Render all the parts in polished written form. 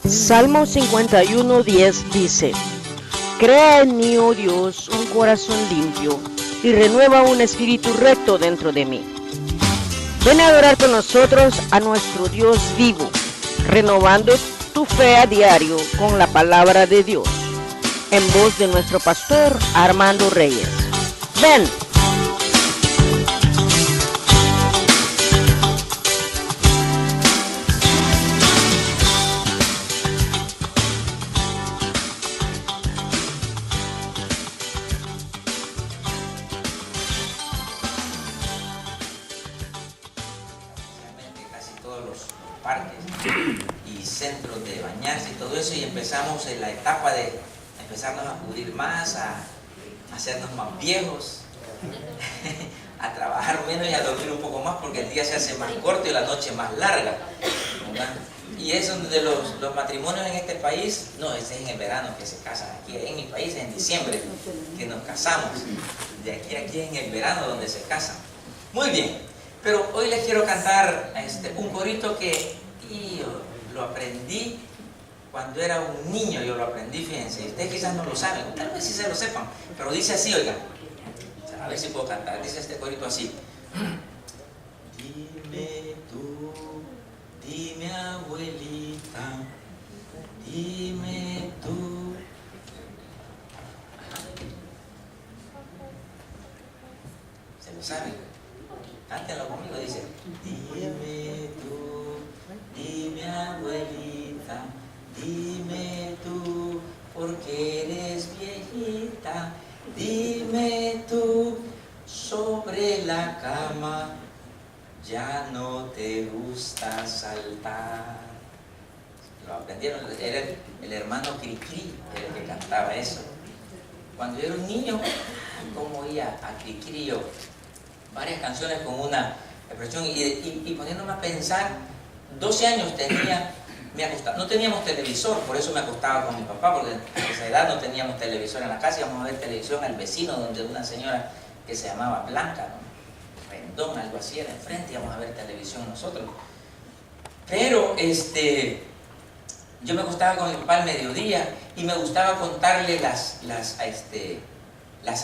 Salmo 51:10 dice: Crea en mí, oh Dios, un corazón limpio y renueva un espíritu recto dentro de mí. Ven a adorar con nosotros a nuestro Dios vivo, renovando tu fe a diario con la palabra de Dios, en voz de nuestro pastor Armando Reyes. Ven. Casi todos los parques y centros de bañarse y todo eso, y empezamos en la etapa de empezarnos a cubrir más, a hacernos más viejos, a trabajar menos y a dormir un poco más, porque el día se hace más corto y la noche más larga, ¿verdad? Y es donde los matrimonios en este país, no, este es en el verano que se casan. Aquí en mi país es en diciembre que nos casamos, de aquí a aquí en el verano donde se casan. Muy bien, pero hoy les quiero cantar un corito que yo lo aprendí cuando era un niño. Yo lo aprendí, fíjense, ustedes quizás no lo saben, tal vez sí se lo sepan, pero dice así, oigan, a ver si puedo cantar. Dice este corito así: dime tú, dime abuelita, dime tú. ¿Se lo saben? Cántenlo conmigo, dice: dime tú, dime abuelita, dime tú, porque eres viejita, dime tú, sobre la cama ya no te gusta saltar. Lo aprendieron, era el hermano Cricri el que cantaba eso. Cuando yo era un niño, ¿cómo oía a Cricri yo? Varias canciones con una expresión, y poniéndome a pensar, 12 años tenía, me acostaba, no teníamos televisor, por eso me acostaba con mi papá, porque a esa edad no teníamos televisor en la casa, íbamos a ver televisión al vecino, donde una señora que se llamaba Blanca, ¿no? Rendón, algo así, era enfrente, íbamos a ver televisión nosotros. Pero yo me acostaba con mi papá al mediodía y me gustaba contarle las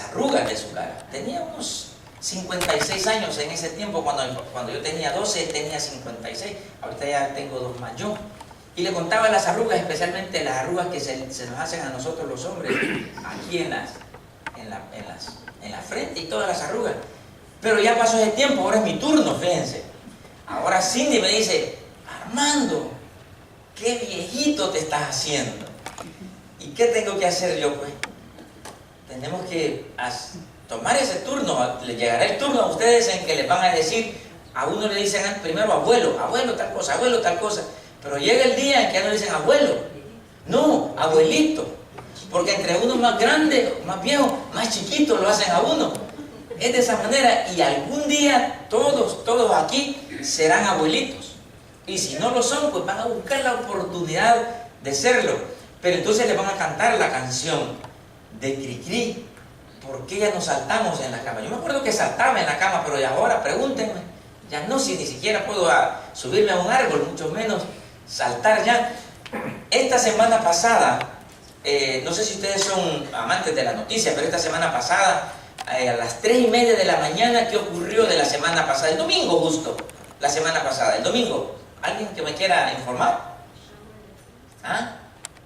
arrugas de su cara. Tenía unos 56 años en ese tiempo. Cuando yo tenía 12, tenía 56. Ahorita ya tengo 2 más yo. Y le contaba las arrugas, especialmente las arrugas que se nos hacen a nosotros los hombres, aquí en la frente y todas las arrugas. Pero ya pasó ese tiempo, ahora es mi turno, fíjense. Ahora Cindy me dice: Armando, qué viejito te estás haciendo. ¿Y qué tengo que hacer yo, pues? Tenemos que tomar ese turno. Le llegará el turno a ustedes en que les van a decir, a uno le dicen primero abuelo, abuelo tal cosa, abuelo tal cosa, pero llega el día en que ya no le dicen abuelo, no, abuelito, porque entre uno más grande, más viejo, más chiquito lo hacen a uno. Es de esa manera, y algún día todos aquí serán abuelitos, y si no lo son, pues van a buscar la oportunidad de serlo. Pero entonces les van a cantar la canción de Cricri: ¿por qué ya no saltamos en la cama? Yo me acuerdo que saltaba en la cama, pero ya ahora, pregúntenme, ya no, si ni siquiera puedo subirme a un árbol, mucho menos saltar ya. Esta semana pasada, no sé si ustedes son amantes de la noticia, pero esta semana pasada, a las 3:30 de la mañana, ¿qué ocurrió de la semana pasada? El domingo justo, la semana pasada, el domingo. ¿Alguien que me quiera informar?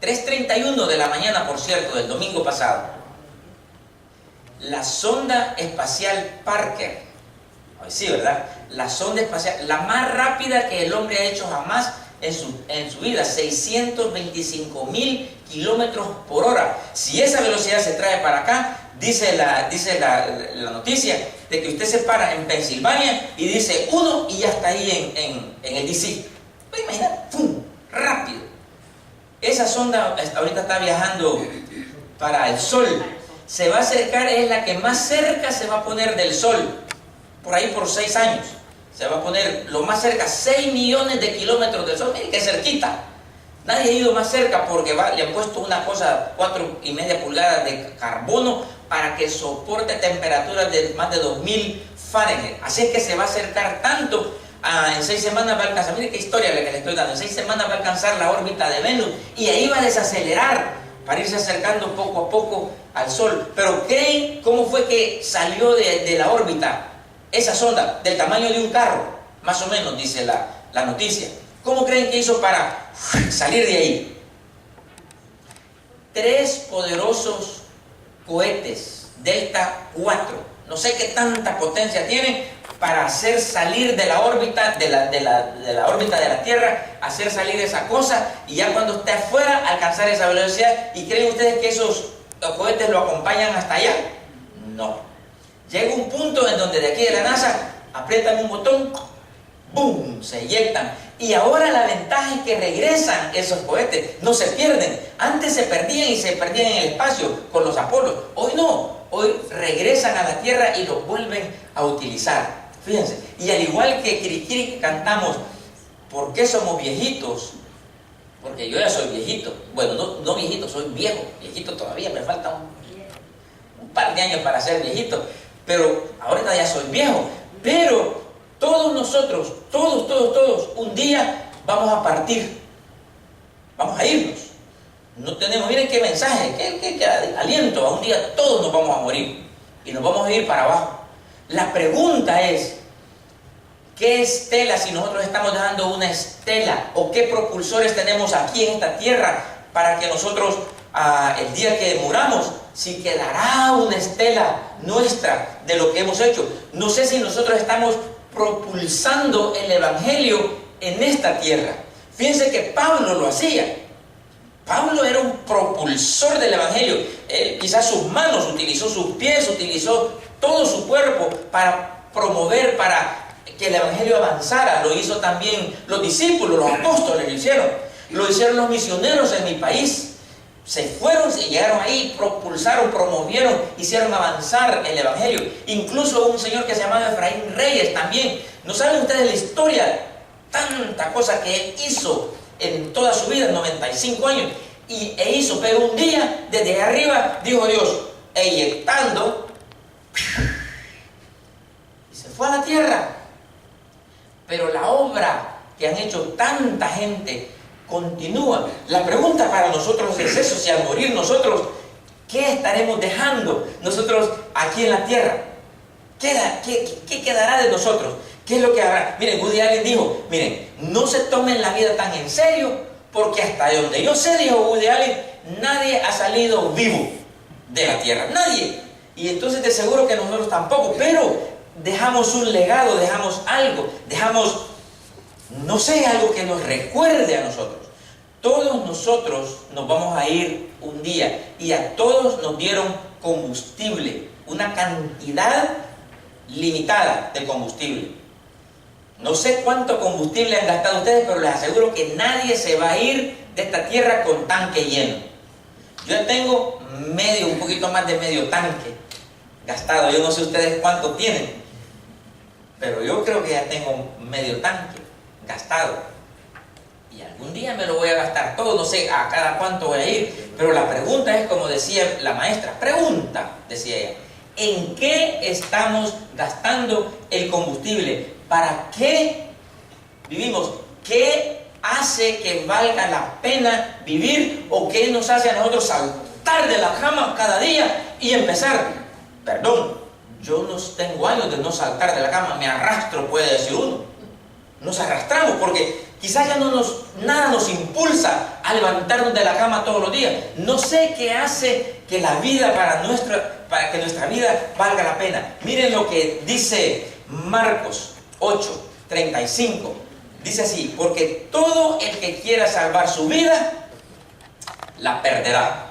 3:31 de la mañana, por cierto, del domingo pasado. La sonda espacial Parker, sí, ¿verdad? La sonda espacial, la más rápida que el hombre ha hecho jamás en su vida, 625.000 kilómetros por hora. Si esa velocidad se trae para acá, dice la noticia de que usted se para en Pensilvania y dice 1 y ya está ahí en el DC. Pues imagínate, ¡pum!, rápido. Esa sonda ahorita está viajando para el Sol. Se va a acercar, es la que más cerca se va a poner del Sol, por ahí por 6 años. Se va a poner lo más cerca, 6 millones de kilómetros del Sol. Miren qué cerquita. Nadie ha ido más cerca porque le han puesto una cosa, 4,5 pulgadas de carbono para que soporte temperaturas de más de 2000 Fahrenheit. Así es que se va a acercar tanto en 6 semanas va a alcanzar, mire qué historia la que le estoy dando, en 6 semanas va a alcanzar la órbita de Venus y ahí va a desacelerar para irse acercando poco a poco al Sol. Pero ¿creen cómo fue que salió de la órbita esa sonda? Del tamaño de un carro, más o menos, dice la noticia. ¿Cómo creen que hizo para salir de ahí? 3 poderosos cohetes Delta 4, no sé qué tanta potencia tienen para hacer salir de la órbita de la órbita de la Tierra, hacer salir esa cosa y ya cuando esté afuera alcanzar esa velocidad. ¿Y creen ustedes que esos cohetes lo acompañan hasta allá? No. Llega un punto en donde de aquí de la NASA aprietan un botón, ¡boom!, se eyectan. Y ahora la ventaja es que regresan esos cohetes, no se pierden. Antes se perdían y se perdían en el espacio con los Apolos. Hoy no, hoy regresan a la Tierra y los vuelven a utilizar. Fíjense, y al igual que Kirikiri que cantamos, ¿por qué somos viejitos? Porque yo ya soy viejito. Bueno, no viejito, soy viejo. Viejito todavía, me falta un par de años para ser viejito. Pero ahorita ya soy viejo. Pero todos nosotros, todos, un día vamos a partir. Vamos a irnos. No tenemos, miren qué mensaje, qué aliento. Un día todos nos vamos a morir. Y nos vamos a ir para abajo. La pregunta es, ¿qué estela, si nosotros estamos dejando una estela, o qué propulsores tenemos aquí en esta tierra para que nosotros, el día que muramos, si quedará una estela nuestra de lo que hemos hecho? No sé si nosotros estamos propulsando el Evangelio en esta tierra. Fíjense que Pablo lo hacía. Pablo era un propulsor del Evangelio. Él, quizás sus manos, utilizó sus pies, utilizó todo su cuerpo para promover, para que el Evangelio avanzara. Lo hizo también los discípulos, los apóstoles lo hicieron los misioneros en mi país. Se fueron, se llegaron ahí, propulsaron, promovieron, hicieron avanzar el Evangelio. Incluso un señor que se llamaba Efraín Reyes también. ¿No saben ustedes la historia? Tanta cosa que él hizo en toda su vida, 95 años, e hizo, pero un día, desde arriba, dijo Dios, eyectando, y se fue a la tierra. Pero la obra que han hecho tanta gente continúa. La pregunta para nosotros es eso: si al morir nosotros, ¿qué estaremos dejando nosotros aquí en la tierra? ¿Qué quedará de nosotros? ¿Qué es lo que habrá? Miren, Woody Allen dijo, miren, no se tomen la vida tan en serio, porque hasta donde yo sé, dijo Woody Allen, nadie ha salido vivo de la tierra, nadie. Y entonces de seguro que nosotros tampoco, pero dejamos un legado, dejamos algo, dejamos, no sé, algo que nos recuerde a nosotros. Todos nosotros nos vamos a ir un día y a todos nos dieron combustible, una cantidad limitada de combustible. No sé cuánto combustible han gastado ustedes, pero les aseguro que nadie se va a ir de esta tierra con tanque lleno. Yo ya tengo un poquito más de medio tanque gastado. Yo no sé ustedes cuánto tienen, pero yo creo que ya tengo medio tanque gastado. Y algún día me lo voy a gastar todo, no sé a cada cuánto voy a ir. Pero la pregunta es, como decía la maestra, decía ella, ¿en qué estamos gastando el combustible? ¿Para qué vivimos? ¿Qué hace que valga la pena vivir? ¿O qué nos hace a nosotros saltar de la cama cada día y empezar? Perdón, yo no tengo años de no saltar de la cama, me arrastro, puede decir uno. Nos arrastramos porque quizás ya nada nos impulsa a levantarnos de la cama todos los días. No sé qué hace que la vida para que nuestra vida valga la pena. Miren lo que dice Marcos 8:35. Dice así: porque todo el que quiera salvar su vida, la perderá.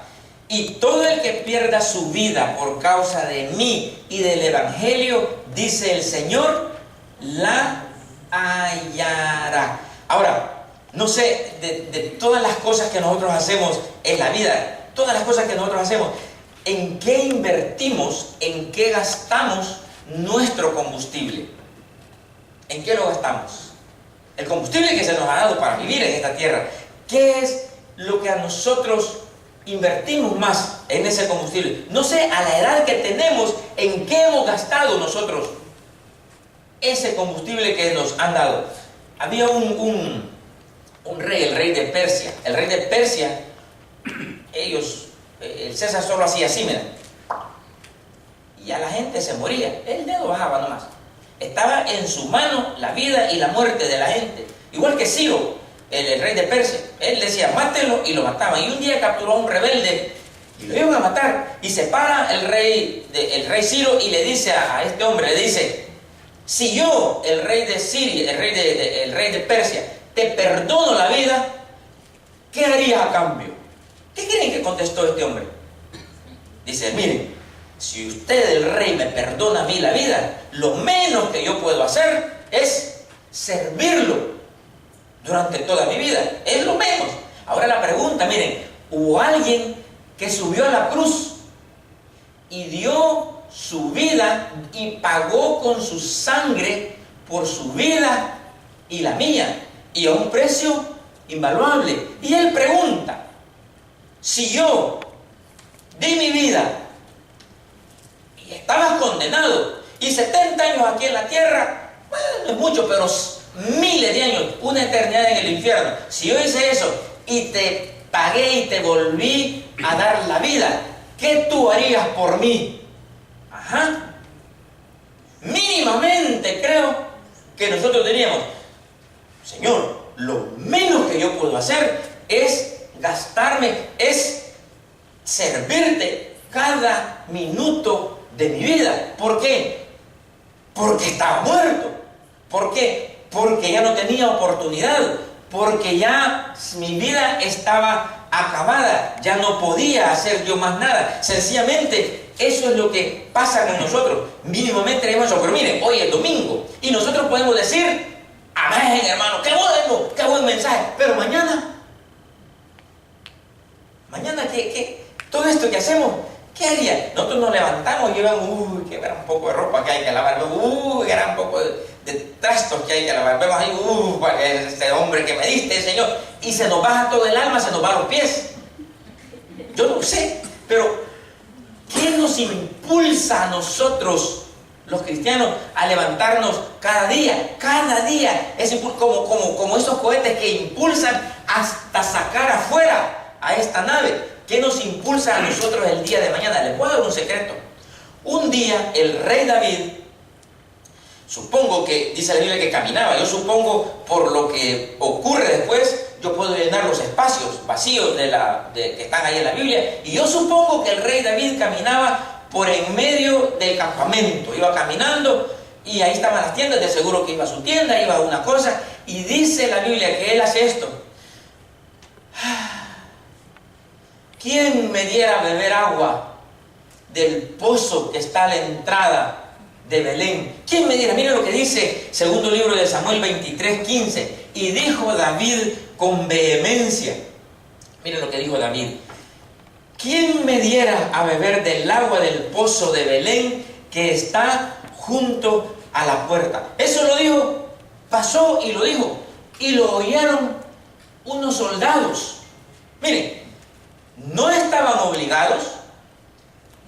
Y todo el que pierda su vida por causa de mí y del Evangelio, dice el Señor, la hallará. Ahora, no sé, de todas las cosas que nosotros hacemos en la vida, todas las cosas que nosotros hacemos, ¿en qué invertimos, en qué gastamos nuestro combustible? ¿En qué lo gastamos? El combustible que se nos ha dado para vivir en esta tierra. ¿Qué es lo que a nosotros invertimos más en ese combustible? No sé, a la edad que tenemos, ¿en qué hemos gastado nosotros ese combustible que nos han dado. Había un rey, el rey de Persia. El rey de Persia, el César solo hacía así, mira. Y ya la gente se moría. El dedo bajaba nomás. Estaba en su mano la vida y la muerte de la gente. Igual que Ciro, el rey de Persia. Él decía, mátenlo, y lo mataban. Y un día capturó a un rebelde y lo iban a matar. Y se para el rey Ciro y le dice a este hombre, le dice, si yo, el rey de Siria, el rey de Persia, te perdono la vida, ¿qué harías a cambio? ¿Qué creen que contestó este hombre? Dice, miren, si usted, el rey, me perdona a mí la vida, lo menos que yo puedo hacer es servirlo durante toda mi vida. Es lo menos. Ahora la pregunta, miren, hubo alguien que subió a la cruz y dio su vida y pagó con su sangre por su vida y la mía, y a un precio invaluable. Y él pregunta, si yo di mi vida y estabas condenado, y 70 años aquí en la tierra, bueno, no es mucho, pero miles de años, una eternidad en el infierno, si yo hice eso y te pagué y te volví a dar la vida, ¿qué tú harías por mí? Ajá. Mínimamente creo que nosotros diríamos, Señor, lo menos que yo puedo hacer es gastarme, es servirte cada minuto de mi vida. ¿Por qué? Porque estaba muerto. ¿Por qué? Porque ya no tenía oportunidad. Porque ya mi vida estaba acabada. Ya no podía hacer yo más nada. Sencillamente, eso es lo que pasa con nosotros. Mínimamente tenemos eso. Pero miren, hoy es domingo. Y nosotros podemos decir, amén, hermano, qué bueno, qué buen mensaje. Pero mañana, ¿qué? Todo esto que hacemos, ¿qué haría? Nosotros nos levantamos y llevamos, que era un poco de ropa que hay que lavar, que era un poco de trastos que hay que lavar, vemos ahí, este hombre que me diste, Señor, y se nos baja todo el alma, se nos van los pies. Yo no sé, pero ¿qué nos impulsa a nosotros, los cristianos, a levantarnos cada día? Cada día es como esos cohetes que impulsan hasta sacar afuera a esta nave. ¿Qué nos impulsa a nosotros el día de mañana? Les voy a dar un secreto. Un día el rey David, supongo que, dice la Biblia que caminaba, yo supongo por lo que ocurre después, yo puedo llenar los espacios vacíos que están ahí en la Biblia, y yo supongo que el rey David caminaba por en medio del campamento, iba caminando y ahí estaban las tiendas, de seguro que iba a su tienda, iba a una cosa, y dice la Biblia que él hace esto. ¿Quién me diera a beber agua del pozo que está a la entrada de Belén? ¿Quién me diera? Miren lo que dice segundo libro de Samuel 23:15. Y dijo David con vehemencia. Miren lo que dijo David. ¿Quién me diera a beber del agua del pozo de Belén que está junto a la puerta? Eso lo dijo, pasó y lo dijo. Y lo oyeron unos soldados. Miren, no estaban obligados,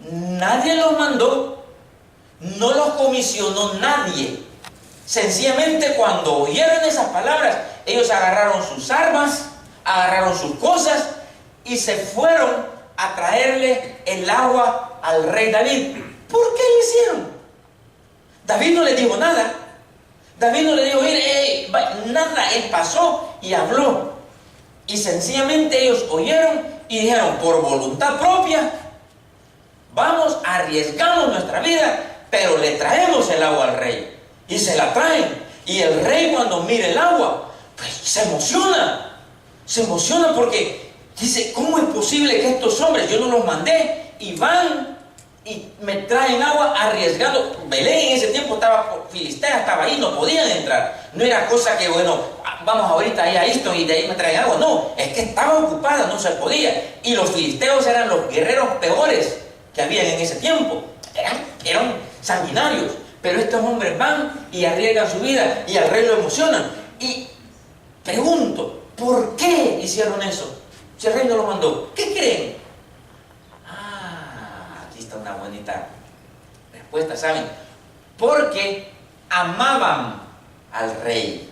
nadie los mandó, no los comisionó nadie. Sencillamente cuando oyeron esas palabras, ellos agarraron sus armas, agarraron sus cosas y se fueron a traerle el agua al rey David. ¿Por qué lo hicieron? David no le dijo nada. David no le dijo, nada, él pasó y habló. Y sencillamente ellos oyeron y dijeron, por voluntad propia, vamos, arriesgamos nuestra vida, pero le traemos el agua al rey. Y se la traen. Y el rey, cuando mira el agua, pues se emociona. Se emociona porque dice, ¿cómo es posible que estos hombres, yo no los mandé, y van y me traen agua arriesgando? Belén en ese tiempo estaba, Filistea estaba ahí, no podían entrar. No era cosa que, bueno, vamos ahorita ahí a esto y de ahí me traen agua. No, es que estaba ocupada, no se podía. Y los filisteos eran los guerreros peores que habían en ese tiempo. Eran sanguinarios. Pero estos hombres van y arriesgan su vida y al rey lo emocionan. Y pregunto, ¿por qué hicieron eso? Si el rey no lo mandó, ¿qué creen? Aquí está una bonita respuesta, ¿saben? Porque amaban al rey.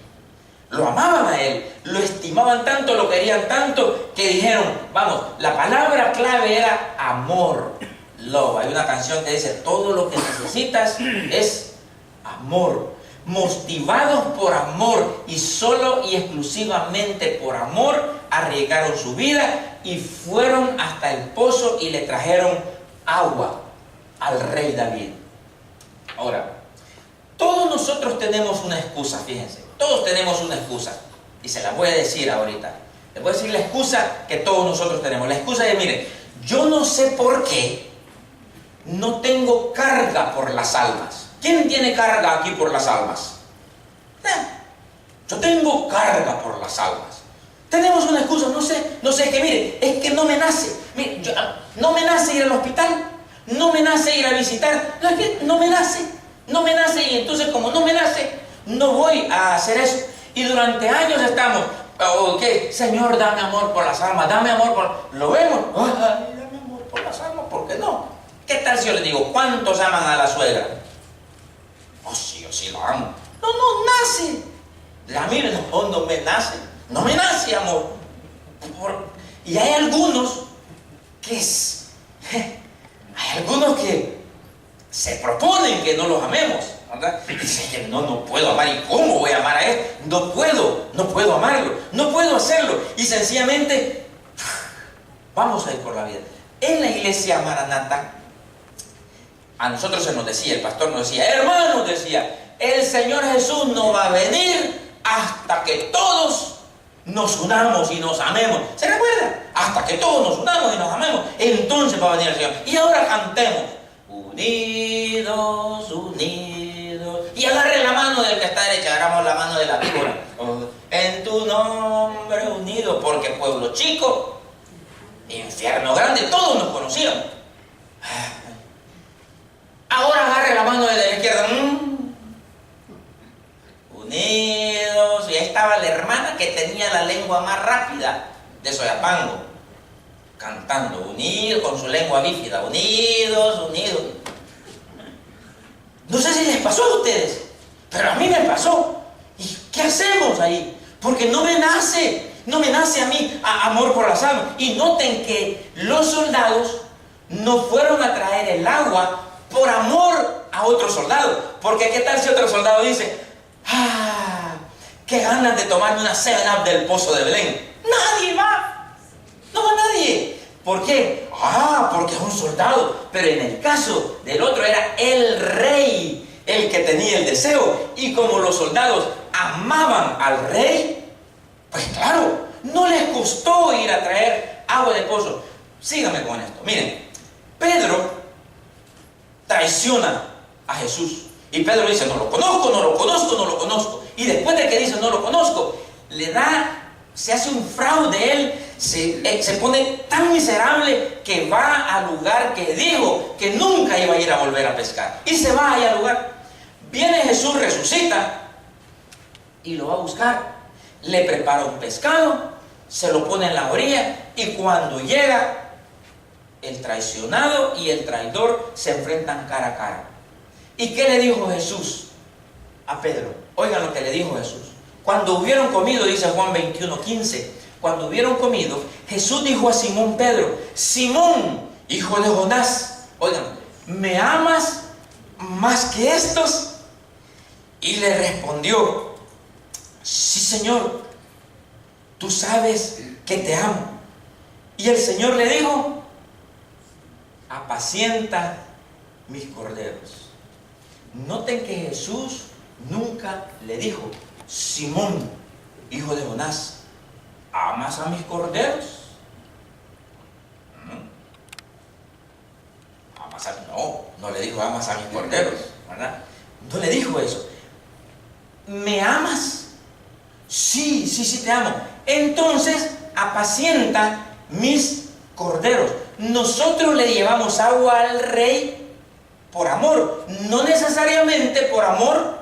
Lo amaban a él, lo estimaban tanto, lo querían tanto, que dijeron, vamos, la palabra clave era amor, love. Hay una canción que dice, todo lo que necesitas es amor. Motivados por amor y solo y exclusivamente por amor, arriesgaron su vida y fueron hasta el pozo y le trajeron agua al rey David. Ahora, todos nosotros tenemos una excusa, fíjense, todos tenemos una excusa, y se la voy a decir ahorita. Les voy a decir la excusa que todos nosotros tenemos. La excusa es, miren, yo no sé por qué no tengo carga por las almas. ¿Quién tiene carga aquí por las almas? Yo tengo carga por las almas. Tenemos una excusa, no sé, que mire, es que no me nace. Mire, no me nace ir al hospital, no me nace ir a visitar, no, es que no me nace, y entonces como no me nace, no voy a hacer eso. Y durante años estamos, ¿qué? Señor, dame amor por las almas, dame amor por... Lo vemos, ay, dame amor por las almas, ¿por qué no? ¿Qué tal si yo les digo, ¿cuántos aman a la suegra? Oh, sí, yo sí la amo. No nace. La mire, no me nace amor. Y hay algunos que se proponen que no los amemos, ¿verdad? Y dicen que no puedo amar. ¿Y cómo voy a amar a él? No puedo amarlo, no puedo hacerlo. Y sencillamente vamos a ir por la vida. En la iglesia Maranata, a nosotros se nos decía, el pastor nos decía, hermanos, decía, el Señor Jesús no va a venir hasta que todos nos unamos y nos amemos. ¿Se recuerda? Hasta que todos nos unamos y nos amemos, entonces va a venir el Señor. Y ahora cantemos, unidos, unidos. Y agarre la mano del que está derecha, agarramos la mano de la víbora. En tu nombre unidos, porque pueblo chico, infierno grande, todos nos conocían. Ahora agarre la mano de la izquierda. Unidos. Y ahí estaba la hermana que tenía la lengua más rápida de Soyapango, cantando, unidos, con su lengua bífida, unidos, unidos. No sé si les pasó a ustedes, pero a mí me pasó. ¿Y qué hacemos ahí? Porque no me nace a mí amor por las almas. Y noten que los soldados no fueron a traer el agua por amor a otro soldado. Porque qué tal si otro soldado dice, qué ganas de tomarme una 7-Up del pozo de Belén. Nadie va. No va nadie. ¿Por qué? Porque es un soldado. Pero en el caso del otro era el rey el que tenía el deseo. Y como los soldados amaban al rey, pues claro, no les costó ir a traer agua del pozo. Síganme con esto. Miren, Pedro traiciona a Jesús. Y Pedro dice, no lo conozco. Y después de que dice, no lo conozco, se hace un fraude él, se pone tan miserable que va al lugar que dijo que nunca iba a ir a volver a pescar. Y se va allá al lugar. Viene Jesús, resucita y lo va a buscar. Le prepara un pescado, se lo pone en la orilla y cuando llega, el traicionado y el traidor se enfrentan cara a cara. ¿Y qué le dijo Jesús a Pedro? Oigan lo que le dijo Jesús. Cuando hubieron comido, dice Juan 21:15, cuando hubieron comido, Jesús dijo a Simón Pedro, Simón, hijo de Jonás, oigan, ¿me amas más que estos? Y le respondió, sí, Señor, tú sabes que te amo. Y el Señor le dijo, apacienta mis corderos. Noten que Jesús nunca le dijo, Simón, hijo de Jonás, ¿amas a mis corderos? No le dijo, amas a mis corderos, ¿verdad? No le dijo eso. ¿Me amas? Sí, te amo. Entonces, apacienta mis corderos. Nosotros le llevamos agua al rey por amor, no necesariamente por amor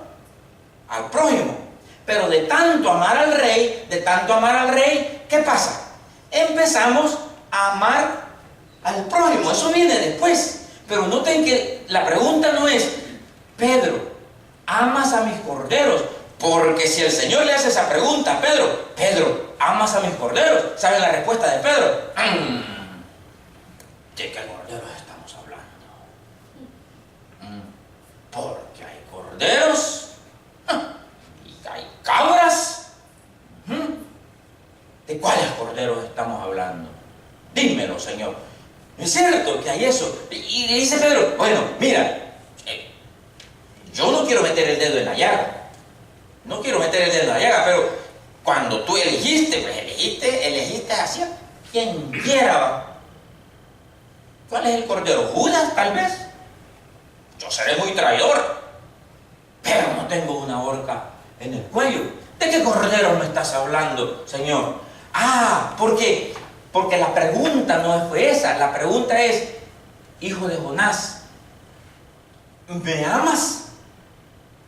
al prójimo, pero de tanto amar al rey, ¿qué pasa? Empezamos a amar al prójimo, eso viene después. Pero noten que la pregunta no es, Pedro, ¿amas a mis corderos? Porque si el Señor le hace esa pregunta a Pedro, Pedro, ¿amas a mis corderos? ¿Saben la respuesta de Pedro? ¿De qué corderos estamos hablando? Porque hay corderos y hay cabras. ¿De cuáles corderos estamos hablando? Dímelo, Señor. ¿No es cierto que hay eso? Y le dice Pedro, bueno, mira, yo no quiero meter el dedo en la llaga. No quiero meter el dedo en la llaga, pero cuando tú elegiste, pues elegiste así a quien quiera. ¿Cuál es el cordero? ¿Judas, tal vez? Yo seré muy traidor, pero no tengo una horca en el cuello. ¿De qué cordero me estás hablando, Señor? Porque la pregunta no fue esa. La pregunta es, hijo de Jonás, ¿me amas?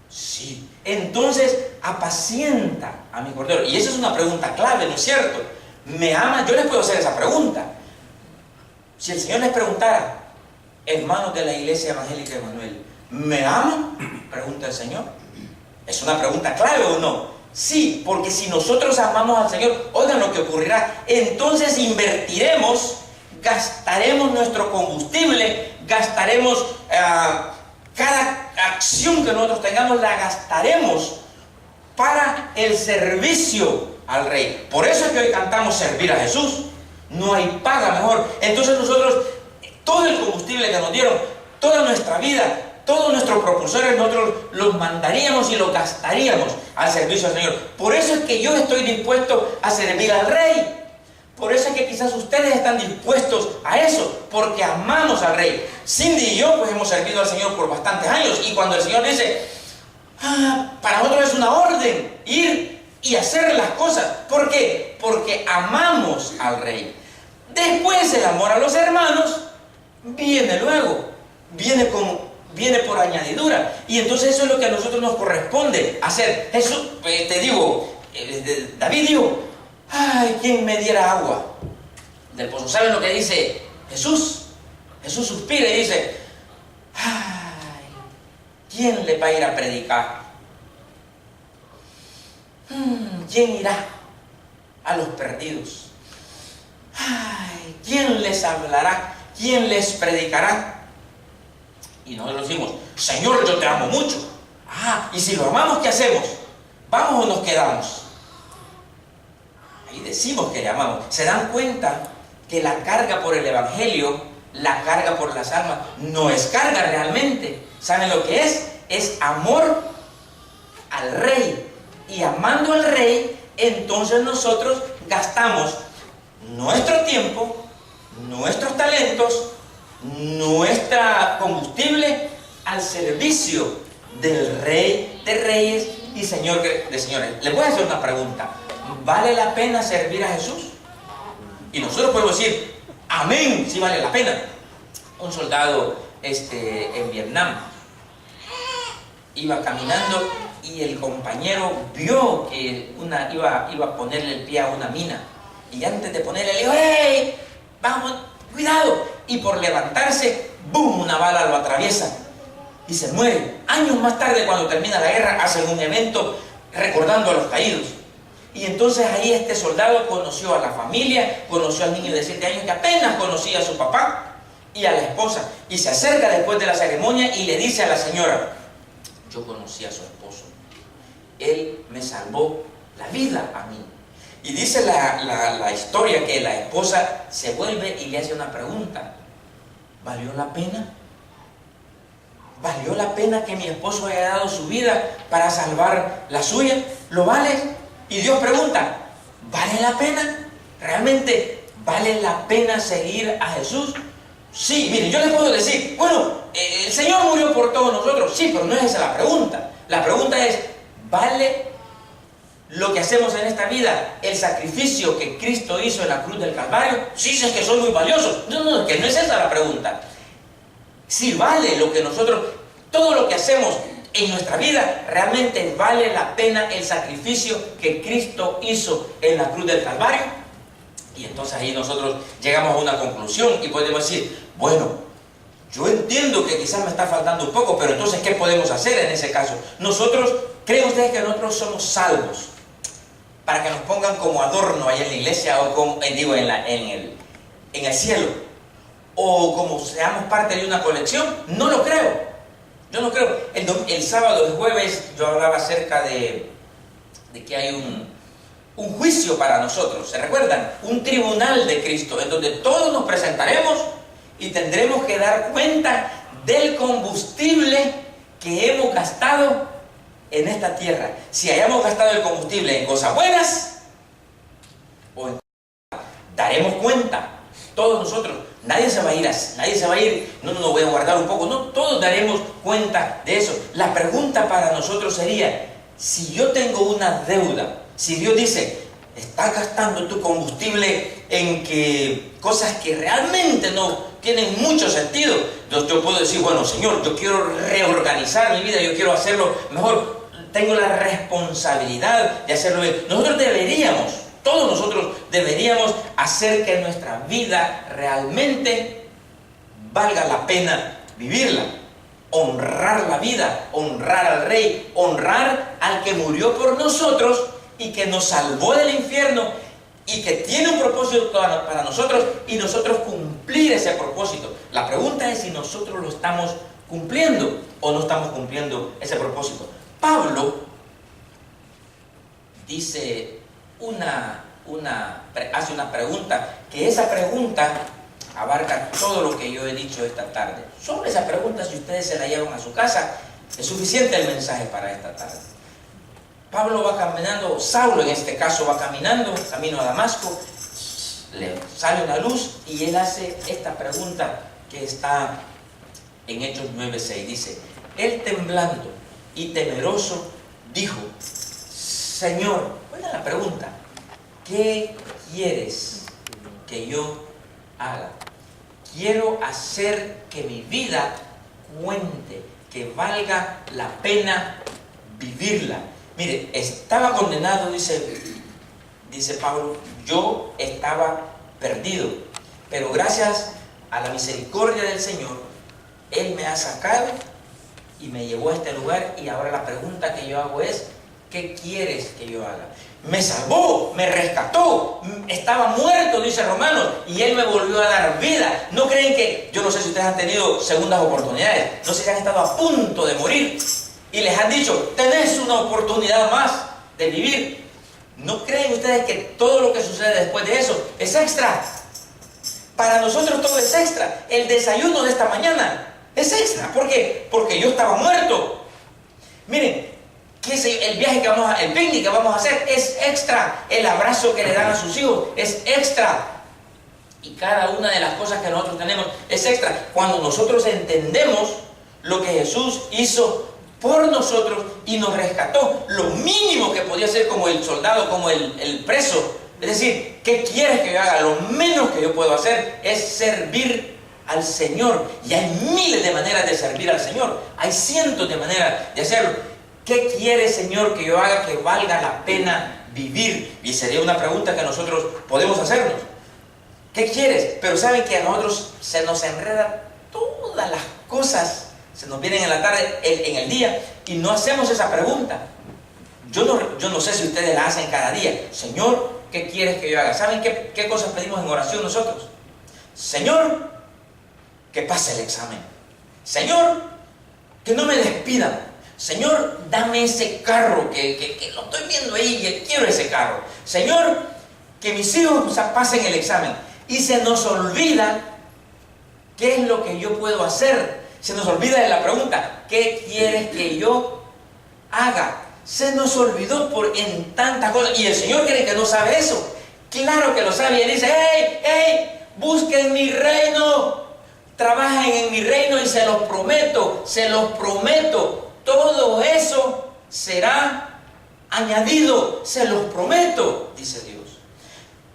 Sí. Entonces, apacienta a mi cordero. Y esa es una pregunta clave, ¿no es cierto? ¿Me amas? Yo les puedo hacer esa pregunta. Si el Señor les preguntara, hermanos de la Iglesia Evangélica Emanuel, ¿me aman? Pregunta el Señor. ¿Es una pregunta clave o no? Sí, porque si nosotros amamos al Señor, oigan lo que ocurrirá. Entonces invertiremos, gastaremos nuestro combustible, gastaremos cada acción que nosotros tengamos, la gastaremos para el servicio al Rey. Por eso es que hoy cantamos servir a Jesús. No hay paga mejor. Entonces nosotros, todo el combustible que nos dieron, toda nuestra vida, todos nuestros propulsores, nosotros los mandaríamos y los gastaríamos al servicio al Señor. Por eso es que yo estoy dispuesto a servir al Rey. Por eso es que quizás ustedes están dispuestos a eso, porque amamos al Rey. Cindy y yo pues hemos servido al Señor por bastantes años, y cuando el Señor dice, para nosotros es una orden ir y hacer las cosas. ¿Por qué? Porque amamos al Rey. Después el amor a los hermanos viene luego, viene por añadidura, y entonces eso es lo que a nosotros nos corresponde hacer. Jesús, te digo, David dijo, ¿quién me diera agua del pozo? ¿Saben lo que dice Jesús? Jesús suspira y dice, ¿quién le va a ir a predicar? ¿Quién irá a los perdidos? ¿Quién les hablará? ¿Quién les predicará? Y nosotros decimos, Señor, yo te amo mucho. Y si lo amamos, ¿qué hacemos? ¿Vamos o nos quedamos? Ahí decimos que le amamos. ¿Se dan cuenta que la carga por el Evangelio, la carga por las almas, no es carga realmente? ¿Saben lo que es? Es amor al Rey. Y amando al Rey, entonces nosotros gastamos nuestro tiempo, nuestros talentos, nuestro combustible al servicio del Rey de Reyes y Señor de Señores. Les voy a hacer una pregunta. ¿Vale la pena servir a Jesús? Y nosotros podemos decir, amén, sí vale la pena. Un soldado en Vietnam iba caminando y el compañero vio que iba a ponerle el pie a una mina, y antes de ponerle le dijo, ¡hey! Vamos, cuidado. Y por levantarse, ¡boom!, una bala lo atraviesa y se muere. Años más tarde, cuando termina la guerra, hacen un evento recordando a los caídos. Y entonces ahí este soldado conoció a la familia, conoció al niño de 7 años que apenas conocía a su papá y a la esposa, y se acerca después de la ceremonia y le dice a la señora, yo conocí a su esposo, él me salvó la vida a mí. Y dice la historia que la esposa se vuelve y le hace una pregunta, ¿valió la pena? ¿Valió la pena que mi esposo haya dado su vida para salvar la suya? ¿Lo vale? Y Dios pregunta, ¿vale la pena? ¿Realmente vale la pena seguir a Jesús? Sí, miren, yo les puedo decir, bueno, el Señor murió por todos nosotros. Sí, pero no es esa la pregunta. La pregunta es, ¿vale lo que hacemos en esta vida, el sacrificio que Cristo hizo en la cruz del Calvario? Sí, es que son muy valiosos. No, que no es esa la pregunta. Si vale lo que nosotros, todo lo que hacemos en nuestra vida, realmente vale la pena el sacrificio que Cristo hizo en la cruz del Calvario. Y entonces ahí nosotros llegamos a una conclusión y podemos decir, bueno, yo entiendo que quizás me está faltando un poco, pero entonces, ¿qué podemos hacer en ese caso? Nosotros, ¿creen ustedes que nosotros somos salvos para que nos pongan como adorno allá en la iglesia o como, en el cielo? O como seamos parte de una colección. No lo creo. Yo no creo. El sábado, el jueves, yo hablaba acerca de que hay un juicio para nosotros. ¿Se recuerdan? Un tribunal de Cristo, en donde todos nos presentaremos y tendremos que dar cuenta del combustible que hemos gastado en esta tierra. Si hayamos gastado el combustible en cosas buenas o en cosas malas, daremos cuenta. Todos nosotros. Nadie se va a ir, no voy a guardar un poco, no, todos daremos cuenta de eso. La pregunta para nosotros sería, si yo tengo una deuda, si Dios dice, estás gastando tu combustible en que cosas que realmente no tienen mucho sentido, entonces yo puedo decir, bueno, Señor, yo quiero reorganizar mi vida, yo quiero hacerlo mejor, tengo la responsabilidad de hacerlo bien. Todos nosotros deberíamos hacer que nuestra vida realmente valga la pena vivirla. Honrar la vida, honrar al Rey, honrar al que murió por nosotros y que nos salvó del infierno y que tiene un propósito para nosotros y nosotros cumplir ese propósito. La pregunta es si nosotros lo estamos cumpliendo o no estamos cumpliendo ese propósito. Pablo dice hace una pregunta, que esa pregunta abarca todo lo que yo he dicho esta tarde. Sobre esa pregunta, si ustedes se la llevan a su casa, es suficiente el mensaje para esta tarde. Pablo va caminando, Saulo en este caso va caminando, camino a Damasco, le sale una luz y él hace esta pregunta que está en Hechos 9:6. Dice, él temblando y temeroso dijo, Señor, oiga la pregunta, ¿qué quieres que yo haga? Quiero hacer que mi vida cuente, que valga la pena vivirla. Mire, estaba condenado, dice Pablo, yo estaba perdido, pero gracias a la misericordia del Señor, Él me ha sacado y me llevó a este lugar y ahora la pregunta que yo hago es, ¿qué quieres que yo haga? Me salvó, me rescató, estaba muerto, dice Romanos, y Él me volvió a dar vida. ¿No creen que, yo no sé si ustedes han tenido segundas oportunidades, no sé si han estado a punto de morir y les han dicho, tenés una oportunidad más de vivir? ¿No creen ustedes que todo lo que sucede después de eso es extra? Para nosotros todo es extra. El desayuno de esta mañana es extra. ¿Por qué? Porque yo estaba muerto. Miren, el viaje el picnic que vamos a hacer es extra. El abrazo que le dan a sus hijos es extra. Y cada una de las cosas que nosotros tenemos es extra. Cuando nosotros entendemos lo que Jesús hizo por nosotros y nos rescató, lo mínimo que podía hacer como el soldado, como el preso, es decir, ¿qué quieres que yo haga? Lo menos que yo puedo hacer es servir al Señor. Y hay miles de maneras de servir al Señor. Hay cientos de maneras de hacerlo. ¿Qué quiere, Señor, que yo haga que valga la pena vivir? Y sería una pregunta que nosotros podemos hacernos. ¿Qué quieres? Pero saben que a nosotros se nos enreda todas las cosas, se nos vienen en la tarde, en el día, y no hacemos esa pregunta. Yo no sé si ustedes la hacen cada día. Señor, ¿qué quieres que yo haga? ¿Saben qué cosas pedimos en oración nosotros? Señor, que pase el examen. Señor, que no me despidan. Señor, dame ese carro que lo estoy viendo ahí y quiero ese carro. Señor, que mis hijos pasen el examen. Y se nos olvida qué es lo que yo puedo hacer. Se nos olvida de la pregunta, ¿qué quieres que yo haga? Se nos olvidó en tantas cosas. Y el Señor cree que no sabe eso. Claro que lo sabe. Y Él dice, ¡hey! Busquen mi reino. Trabajen en mi reino y se los prometo. Todo eso será añadido. Se los prometo, dice Dios.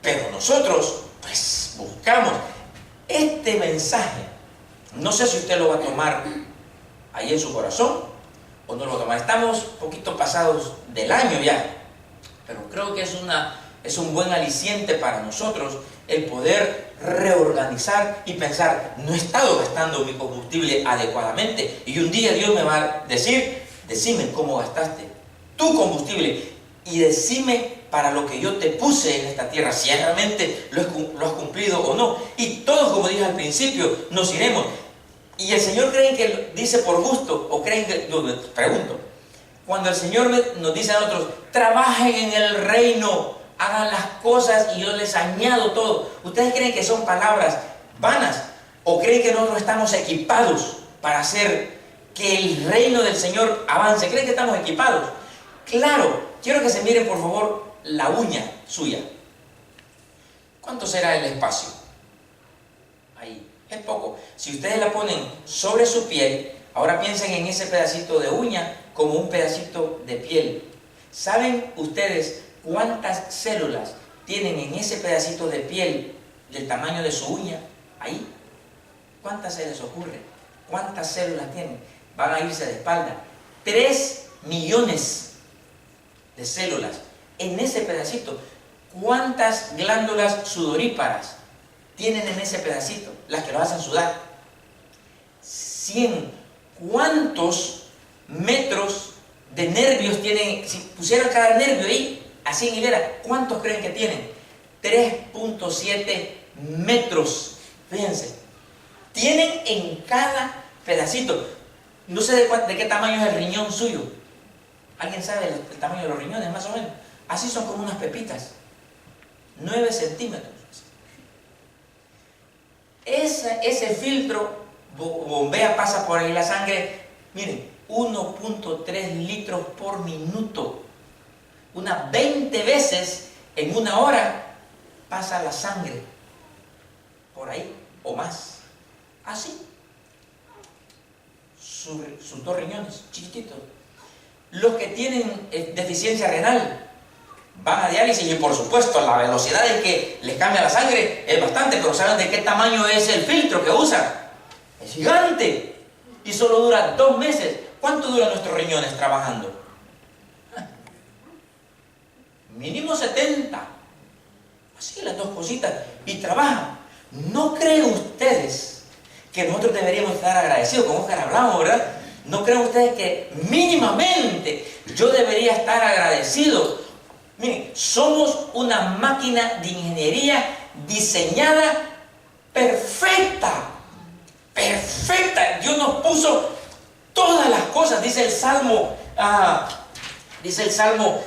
Pero nosotros, pues, buscamos este mensaje. No sé si usted lo va a tomar ahí en su corazón o no lo va a tomar. Estamos poquito pasados del año ya, pero creo que es un buen aliciente para nosotros el poder reorganizar y pensar, no he estado gastando mi combustible adecuadamente. Y un día Dios me va a decir, decime cómo gastaste tu combustible y decime para lo que yo te puse en esta tierra, si realmente lo has cumplido o no. Y todos, como dije al principio, nos iremos. Y el Señor creen que dice por gusto, o creen que, yo les pregunto, cuando el Señor nos dice a nosotros, trabajen en el reino, hagan las cosas y yo les añado todo. ¿Ustedes creen que son palabras vanas? ¿O creen que nosotros estamos equipados para hacer que el reino del Señor avance? ¿Creen que estamos equipados? Claro, quiero que se miren por favor la uña suya. ¿Cuánto será el espacio? Ahí, es poco. Si ustedes la ponen sobre su piel, ahora piensen en ese pedacito de uña como un pedacito de piel. ¿Saben ustedes cuántas células tienen en ese pedacito de piel del tamaño de su uña? Ahí. ¿Cuántas se les ocurre? ¿Cuántas células tienen? Van a irse de espalda. 3 millones de células en ese pedacito. ¿Cuántas glándulas sudoríparas tienen en ese pedacito? Las que lo hacen sudar. 100. ¿Cuántos metros de nervios tienen? Si pusieran cada nervio ahí, así en hilera, ¿cuántos creen que tienen? 3.7 metros. Fíjense, tienen en cada pedacito. No sé de qué tamaño es el riñón suyo. ¿Alguien sabe el tamaño de los riñones, más o menos? Así son como unas pepitas. 9 centímetros. Ese filtro bombea, pasa por ahí la sangre. Miren, 1.3 litros por minuto. Unas 20 veces en una hora pasa la sangre. Por ahí o más. Así. Sus 2 riñones, chiquititos. Los que tienen deficiencia renal van a diálisis y por supuesto la velocidad en que les cambia la sangre es bastante, pero ¿saben de qué tamaño es el filtro que usan? Es gigante y solo dura 2 meses. ¿Cuánto duran nuestros riñones trabajando? Mínimo 70. Así las 2 cositas y trabajan. ¿No creen ustedes que nosotros deberíamos estar agradecidos? Como Oscar hablamos, ¿verdad? ¿No creen ustedes que mínimamente yo debería estar agradecido? Miren, somos una máquina de ingeniería diseñada perfecta. Perfecta. Dios nos puso todas las cosas. Dice el Salmo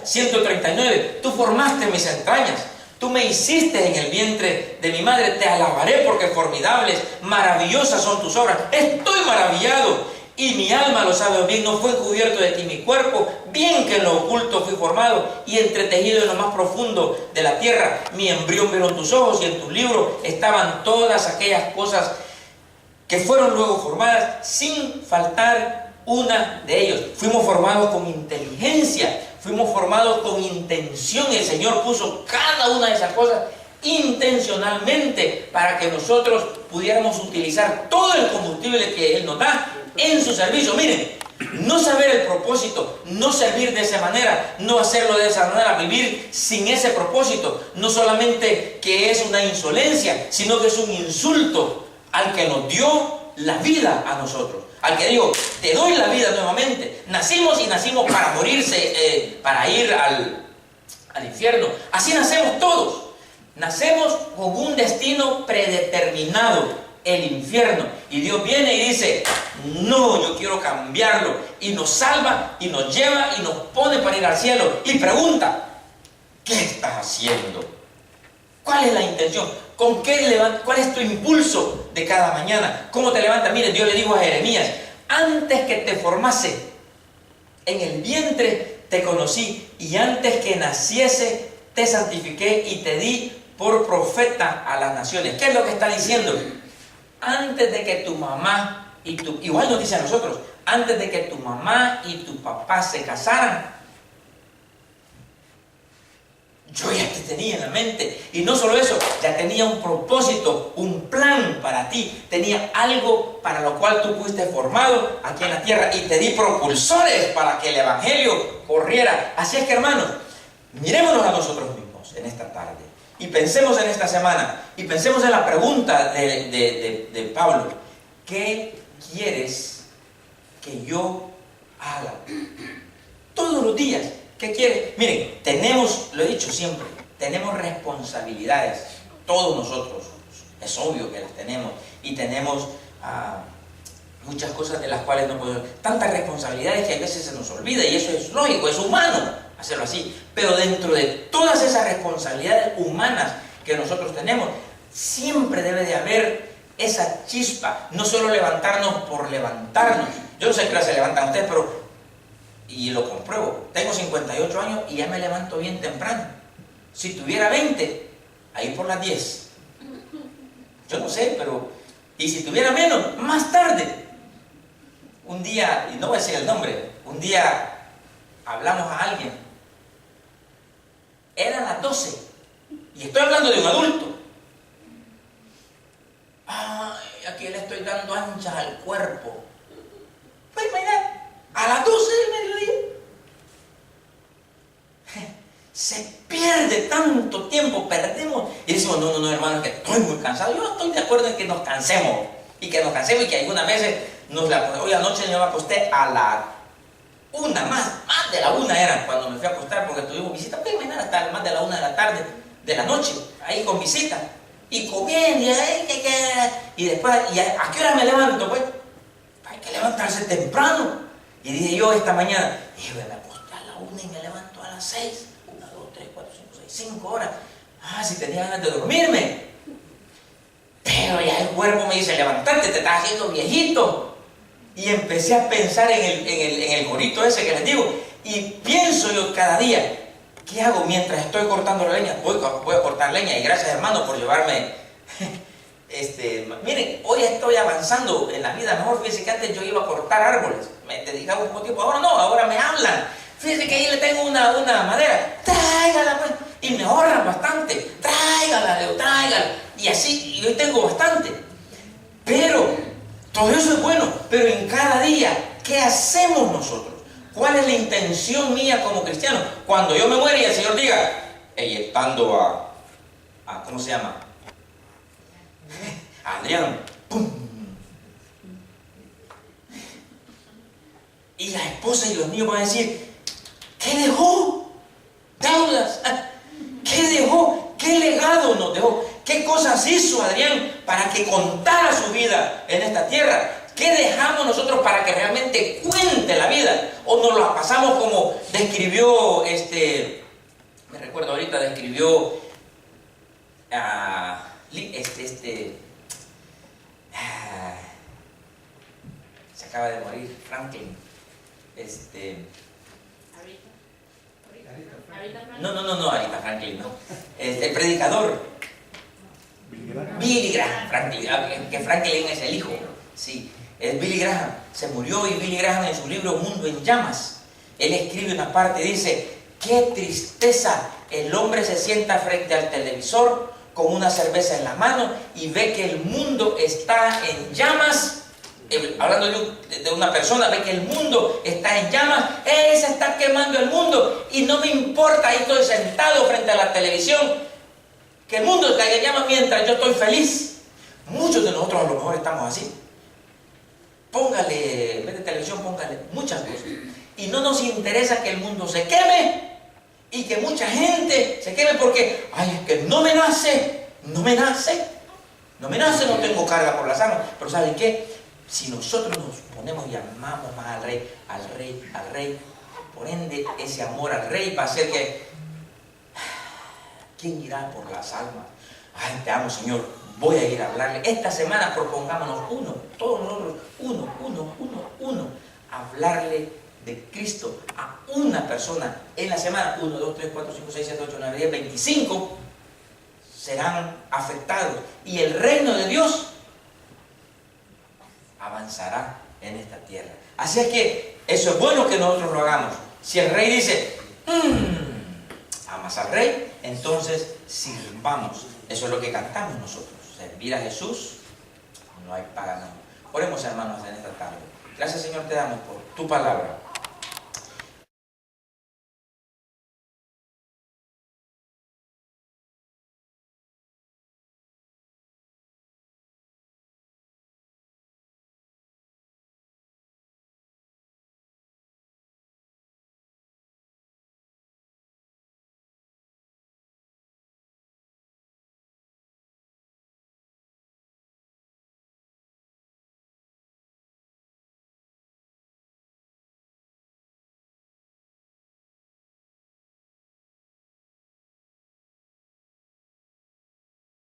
139. Tú formaste mis entrañas. Tú me hiciste en el vientre de mi madre. Te alabaré porque formidables, maravillosas son tus obras. Estoy maravillado. Y mi alma lo sabe bien, no fue encubierto de ti mi cuerpo, bien que en lo oculto fui formado y entretejido en lo más profundo de la tierra. Mi embrión vieron tus ojos y en tu libro estaban todas aquellas cosas que fueron luego formadas sin faltar una de ellos. Fuimos formados con inteligencia, fuimos formados con intención. El Señor puso cada una de esas cosas intencionalmente para que nosotros pudiéramos utilizar todo el combustible que Él nos da en su servicio. Miren, no saber el propósito, no servir de esa manera, no hacerlo de esa manera, vivir sin ese propósito, no solamente que es una insolencia, sino que es un insulto al que nos dio la vida a nosotros, al que digo, te doy la vida nuevamente. Nacimos y nacimos para morirse, para ir al infierno. Así nacemos todos. Nacemos con un destino predeterminado, el infierno. Y Dios viene y dice, no, yo quiero cambiarlo. Y nos salva y nos lleva y nos pone para ir al cielo. Y pregunta, ¿qué estás haciendo? ¿Cuál es la intención? ¿Cuál es tu impulso de cada mañana? ¿Cómo te levantas? Mire, Dios le dijo a Jeremías, antes que te formase en el vientre te conocí, y antes que naciese te santifiqué y te di por profeta a las naciones. ¿Qué es lo que está diciendo? Antes de que tu mamá y igual nos dice a nosotros, antes de que tu mamá y tu papá se casaran, yo ya te tenía en la mente. Y no solo eso, ya tenía un propósito, un plan para ti. Tenía algo para lo cual tú fuiste formado aquí en la tierra. Y te di propulsores para que el evangelio corriera. Así es que, hermanos, mirémonos a nosotros mismos en esta tarde. Y pensemos en esta semana, y pensemos en la pregunta de Pablo. ¿Qué quieres que yo haga? Todos los días, ¿qué quieres? Miren, tenemos, lo he dicho siempre, tenemos responsabilidades, todos nosotros, es obvio que las tenemos, y tenemos muchas cosas de las cuales no podemos, tantas responsabilidades que a veces se nos olvida, y eso es lógico, es humano hacerlo así, pero dentro de todas esas responsabilidades humanas que nosotros tenemos, siempre debe de haber esa chispa, no solo levantarnos por levantarnos. Yo no sé qué hora se levantan ustedes, pero, y lo compruebo, tengo 58 años y ya me levanto bien temprano. Si tuviera 20, ahí por las 10. Yo no sé, pero, y si tuviera menos, más tarde. Un día, y no voy a decir el nombre, un día hablamos a alguien, eran las 12, y estoy hablando de un adulto. Ay, aquí le estoy dando anchas al cuerpo. Pues mira, a las 12 del mediodía. Se pierde tanto tiempo, perdemos. Y decimos, no, hermano, es que estoy muy cansado. Yo estoy de acuerdo en que nos cansemos. Y que algunas veces hoy anoche yo me acosté a la 1, más de la 1 era cuando me fui a acostar porque tuvimos visita. Pues mañana hasta más de la 1 de la tarde, de la noche, ahí con visita. Y comiendo, y después, ¿a qué hora me levanto? Pues hay que levantarse temprano. Y dije yo esta mañana, me acosté a la 1 y me levanto a las 6. 1, 2, 3, 4, 5, 6, 5 horas. Si tenía ganas de dormirme. Pero ya el cuerpo me dice, levantarte, te estás haciendo viejito. Y empecé a pensar en el corito ese que les digo. Y pienso yo cada día, ¿qué hago mientras estoy cortando la leña? Voy a cortar leña, y gracias hermano por llevarme. Miren, hoy estoy avanzando en la vida mejor. Fíjense que antes yo iba a cortar árboles, me dedicaba un poco de tiempo, ahora no, ahora me hablan. Fíjense que ahí le tengo una madera, tráigala pues, y me ahorran bastante, tráigala, y así, y hoy tengo bastante. Pero, todo eso es bueno, pero en cada día, ¿qué hacemos nosotros? ¿Cuál es la intención mía como cristiano? Cuando yo me muera y el Señor diga, estando a ¿cómo se llama? Adrián, ¡pum! Y la esposa y los niños van a decir, ¿qué dejó? Deudas. ¿Qué dejó? ¿Qué legado nos dejó? ¿Qué cosas hizo Adrián para que contara su vida en esta tierra? ¿Qué dejamos nosotros para que realmente cuente la vida? ¿O nos la pasamos como describió, me recuerdo ahorita, describió se acaba de morir, Franklin. No, Arita Franklin, no. El predicador. Billy Graham, Franklin, que Franklin es el hijo. Sí, es Billy Graham. Se murió y Billy Graham en su libro Mundo en Llamas, él escribe una parte, dice, qué tristeza, el hombre se sienta frente al televisor con una cerveza en la mano y ve que el mundo está en llamas. Hablando de una persona, ve que el mundo está en llamas, se está quemando el mundo y no me importa, ahí estoy sentado frente a la televisión, que el mundo está en llamas mientras yo estoy feliz. Muchos de nosotros a lo mejor estamos así. Póngale, en vez de televisión, póngale muchas cosas. Y no nos interesa que el mundo se queme y que mucha gente se queme porque, es que no me nace, no tengo carga por la sangre. Pero ¿saben qué? Si nosotros nos ponemos y amamos más al rey, por ende ese amor al rey va a hacer que ¿quién irá por las almas? Te amo Señor, voy a ir a hablarle. Esta semana propongámonos todos nosotros, hablarle de Cristo a una persona en la semana. 1, 2, 3, 4, 5, 6, 7, 8, 9, 10, 25 serán afectados y el reino de Dios avanzará en esta tierra. Así es que eso es bueno que nosotros lo hagamos. Si el rey dice, amas al rey, entonces sirvamos. Eso es lo que cantamos nosotros. Servir a Jesús, no hay paga. Oremos hermanos en esta tarde. Gracias Señor te damos por tu palabra.